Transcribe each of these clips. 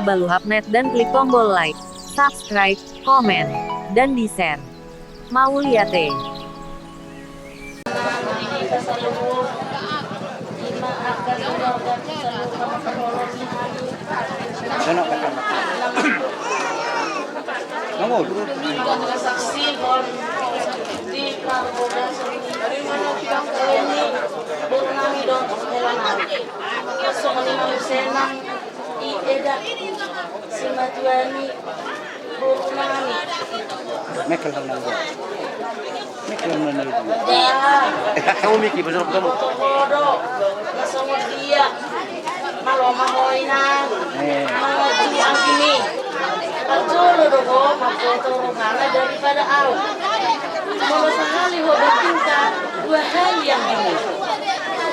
baluhapnet dan klik tombol like, subscribe, komen, dan di-share. Mau lihat eh? Kamu mikir betul kamu. Dia malu mahoina, mengaji angkini. Kalau dogo mafoto karena daripada au. Mau sekali hobi cinta dua hal yang ini.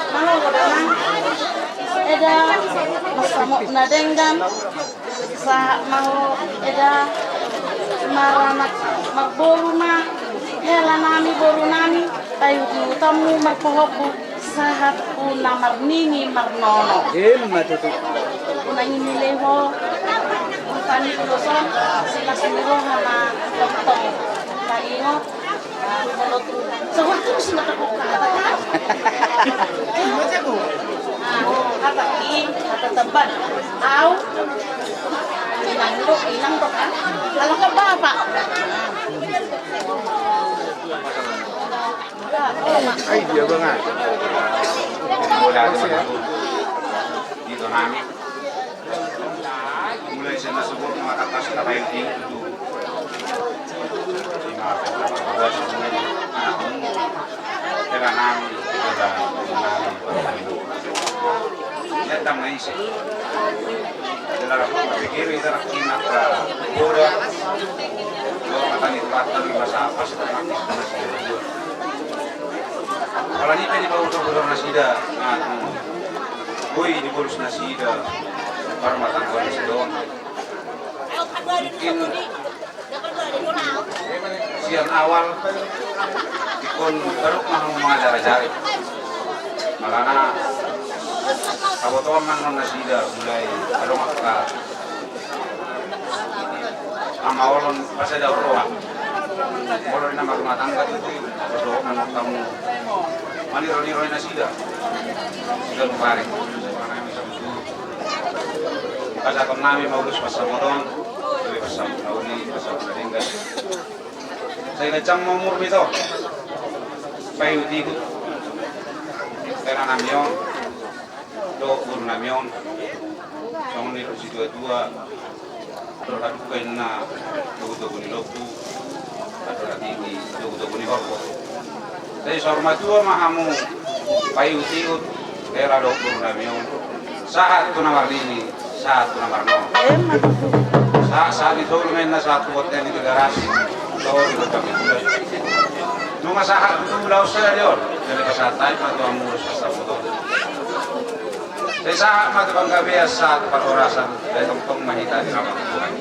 Malu kadang eda mau nadenggan sa mau eda maranak magboruna helanami borunani tayo tamu magpohobu sahat una marnini marnono Matutu. una inileho tani kuloson sila sumiro hama tong kaingo molotu sewaktu sila takukata kata kata tempat au inang dok kan kalau ke bapak Ay, dia banget. Dito namin. Mulai sa nasubok ng matatas na kayo dito. Kaya namin datang na isip. Dalam berpikir itu rakyat bodoh. Kalau kata ditempatkan di masa apa sekarang kalau ini tadi bawa untuk nasida, boy di bolus nasida, baru matang kau nasidon. Mungkin siang awal, ikon baru mau mengajar-ajari. Malana, kalau tuan manon nasida mulai baru maka amawalon pas ada orang. Kalau nama rumah tangga itu berdoa anak kamu mani roni nasida sudah kemarin pas aku nami mau lulus pas Ramadan lebih pas tahun ini pas meninggal saya ngecam mau umur itu payu tikut karena namion do guru namion sama ni rosi dua terus aku kena do ni loku atau tinggi do ni horko jadi sormatua mahamu payu tiut era do guru namion saat tu nomor ini saat tu nomor no saat itu menna satu hotel di garasi tahu di kami nunga saat itu belau saya dior dari pasatai atau amurus pasamotor saya saat mati bangga biasa parorasan dari tong mahita di ramah Tuhan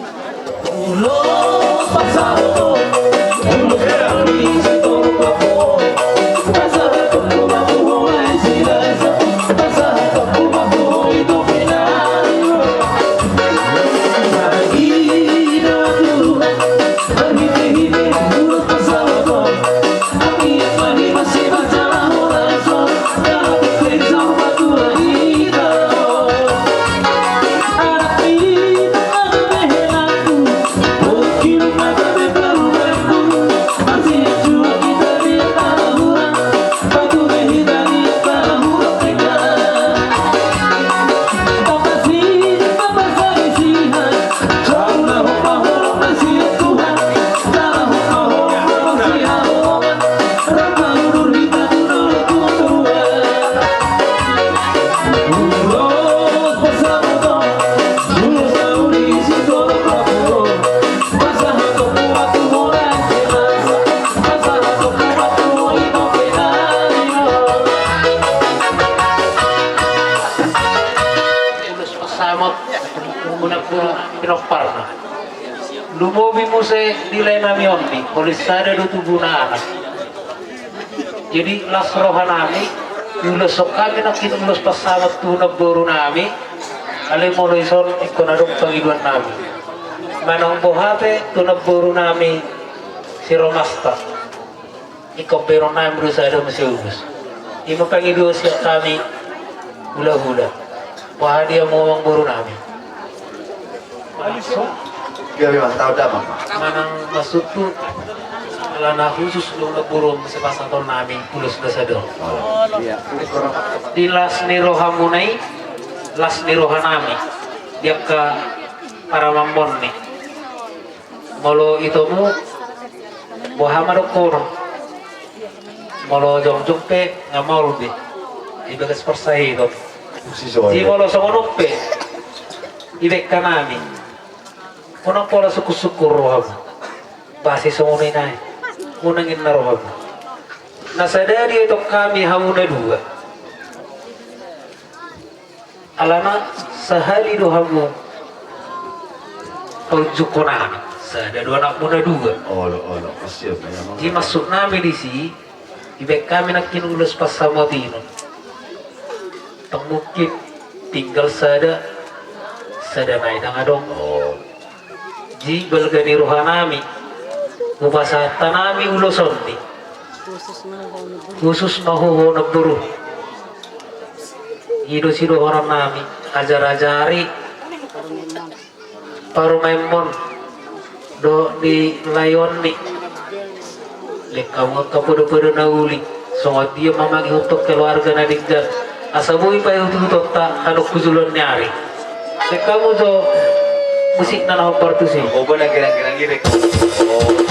Lumobi mo sa nilay namin yun, polisada do tubuna anak. Jadi las rohan namin, yung lusok kami na kinulos pasamat tunag boro namin, alay mo loison ikon adong pangiduan namin manang bohape tunab buru nami si Romasta ikaw pero namin berusaha ada masiubus ima pangiduan siya kami hula-hula wah dia mau ang buru namin so Biar memang tahu dah mama. manang masuk tu alana khusus lu naburu sa pasang namin pulos dasado Iya. di las ni rohamunay las ni rohanami dia ke para mamon nih molo itu mu bohama dokor molo jong pe ngamol di ibagas persai itu Si soalnya. di molo songono pe ibek kanami unang pola suku-suku roham basi songono inay unangin na roham nasadari itu kami hamuna dua alana sehari dohamu kau jukona sada dua anak muda dua Oh, kasihan memang. di masuk nami di si ibek kami nak kinulus pas sama tino temukit tinggal sada naik adong Oh, di belgani rohanami mupasa tanami ulosondi khusus mahu naburu hidup sido orang nami ajar-ajari paru memon do di layon ni lekamu kapodo-podo nauli songot dia mamagi untuk keluarga nadigdan asabui pa yung tak anu kuzulon nyari lekamu do musik na nampar tu sih oh benar kira-kira gini. Oh.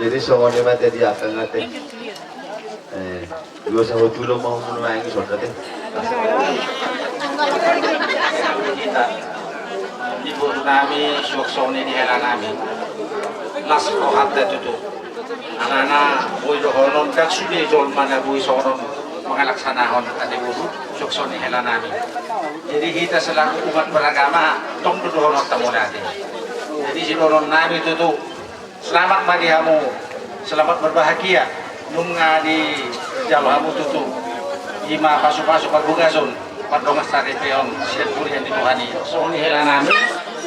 Jadi semuanya mati dia akan ngate. Dua sama dulu mau menuangi saudara teh. Ibu nami suaksoni di hela nami las kohat itu anak-anak bui dohonon kan sudah jol mana bui soron mengalaksanakan tadi buru suaksoni hela nami jadi kita selaku umat beragama tong dohonon tamu nanti jadi si dohonon nami itu tuh selamat bagi kamu selamat berbahagia nunga di jalur kamu tutu ima pasu-pasu pagbugason padongas tari peon siat puri yang dituhani soalnya hela nami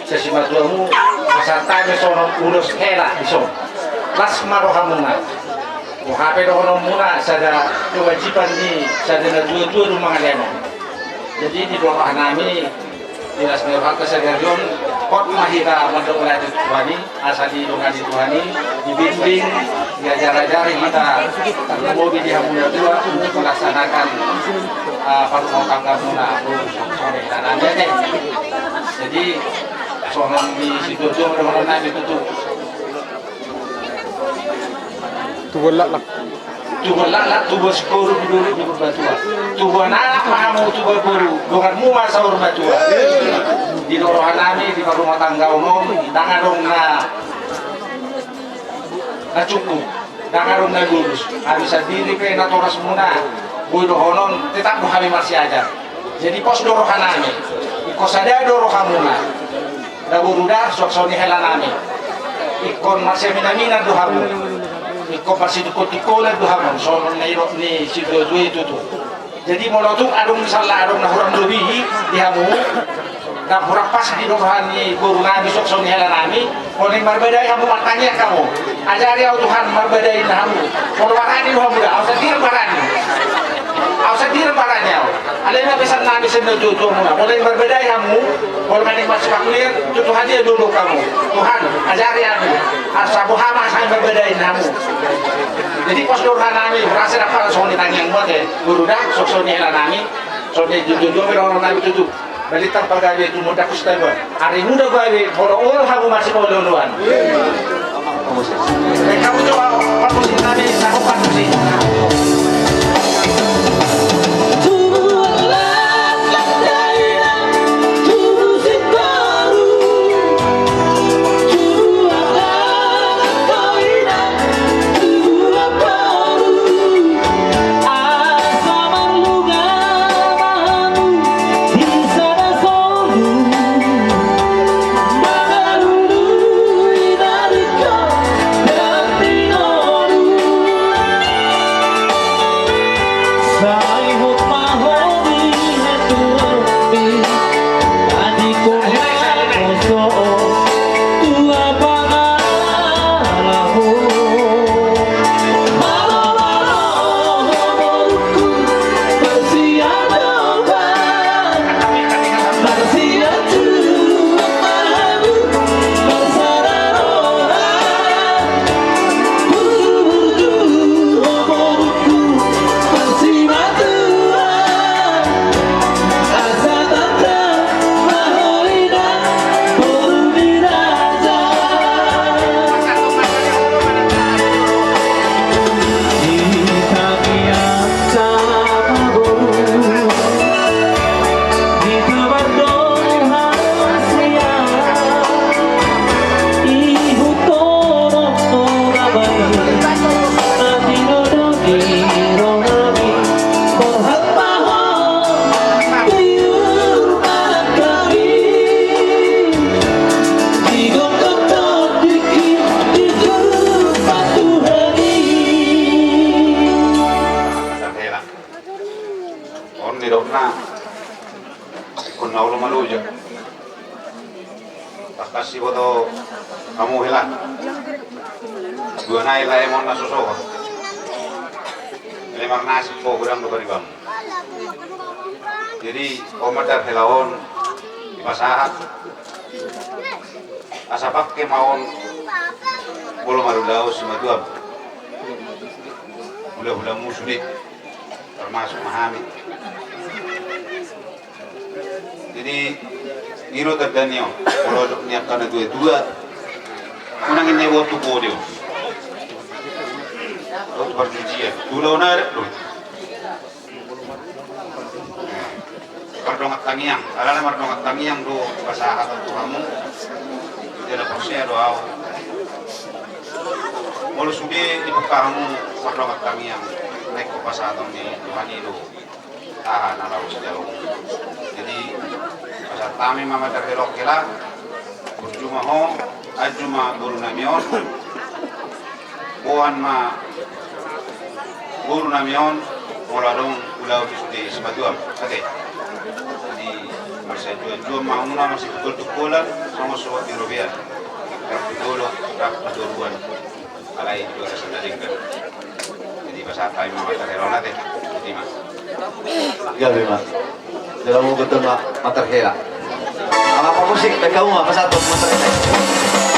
sesima duamu bersatanya sono urus hela iso las marohamuna HP dohono muna sada kewajiban di sada na dua-dua rumah kalian jadi di doa nami dinas merhaka sadarion kot mahira mandok melatih Tuhani asal di dongan di Tuhani dibimbing diajar-ajar kita mau di hamuna dua untuk melaksanakan paruh tangga muna sore dan ada deh jadi soal di situ orang nabi itu tuh lah tubuh skor dulu di berbatua tubuh anak mahamu tubuh guru bukan mu masa berbatua di dorongan nami di rumah tangga umum dangan dong na cukup dangan dong na lulus bisa diri pe na toras muna boy dohonon tetap kami masih aja jadi pos dorongan nami ikos ada dorongan muna daburuda suaksoni hela nami ikon masih minamina dohamu ikon masih dikot-dikola dohamu soalnya nairok ni si dua-dua itu tuh jadi molotung adung misalnya adung nahurang lebihi dihamu dan kurang pas di rohani guru nabi suaksoni hela nami oleh marbadai kamu makanya kamu ajari au Tuhan marbadai kamu kalau warani dohamu dah au sadir barani Aku sendiri parahnya. Alin na pesan namin sa cucu mo. Mulai berbeda kamu, kalau kaning masuk kakulir, cucu hadir dulu kamu. Tuhan, ajari aku. Asa buhama saya berbedain kamu. Jadi pas doa nami, berasa dapat soal ditanya yang buat ya. Guru dah, sosoknya nami, sosoknya jujur orang nami cucu. Balitar pagawe itu muda kustai buat. Hari muda gawe, orang kamu masih mau duluan. Kamu coba permusik nami, aku permusik. Kasih foto kamu hilang. Dua naik lah emang nasuso. Lemar nasi po kurang dua bang. Jadi komentar helawan di masalah asa pakai maun belum marudau semua Bula-bula musuh termasuk Mahamid. Jadi Iro terdanyo, kalau nyiapkan dua-dua, menangin nyewa tuh kode. Lalu perjudian, dua onar, mardongat tangiang, ala mardongat tangiang do bahasa atau kamu, tidak ada proses doa. Kalau sudah dibukamu mardongat tangiang, naik ke bahasa atau di Tuhan itu, tahan ala sejauh. Jadi pasal kami mama terhelok kela berjumah ho ajuma guru namion buan ma guru namion moladong ulau di sebatuam oke jadi masih jual mau masih betul-betulan sama sobat di Rubian betul-betulan alai juga sedaringkan jadi pasal kami mama terhelok nanti jadi mas Ya memang. Dalam betul mak materhela. Apa musik kamu apa satu materhela?